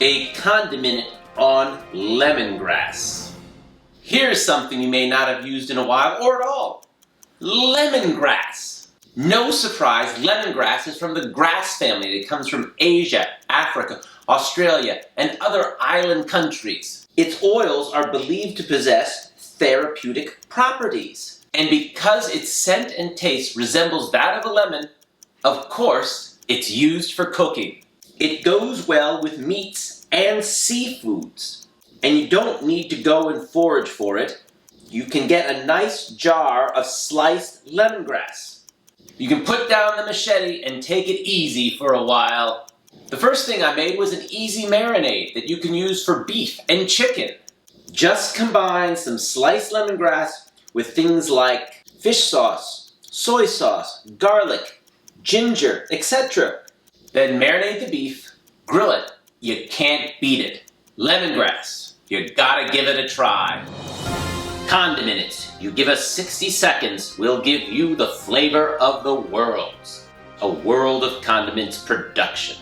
A condiminute on lemongrass. Here's something you may not have used in a while or at all. Lemongrass. No surprise, lemongrass is from the grass family that comes from Asia, Africa, Australia, and other island countries. Its oils are believed to possess therapeutic properties. And because its scent and taste resembles that of a lemon, of course, it's used for cooking. It goes well with meats and seafoods. And you don't need to go and forage for it. You can get a nice jar of sliced lemongrass. You can put down the machete and take it easy for a while. The first thing I made was an easy marinade that you can use for beef and chicken. Just combine some sliced lemongrass with things like fish sauce, soy sauce, garlic, ginger, etc. Then marinate the beef, grill it. You can't beat it. Lemongrass, you gotta give it a try. Condiminute. You give us 60 seconds, we'll give you the flavor of the world. A World of Condiments production.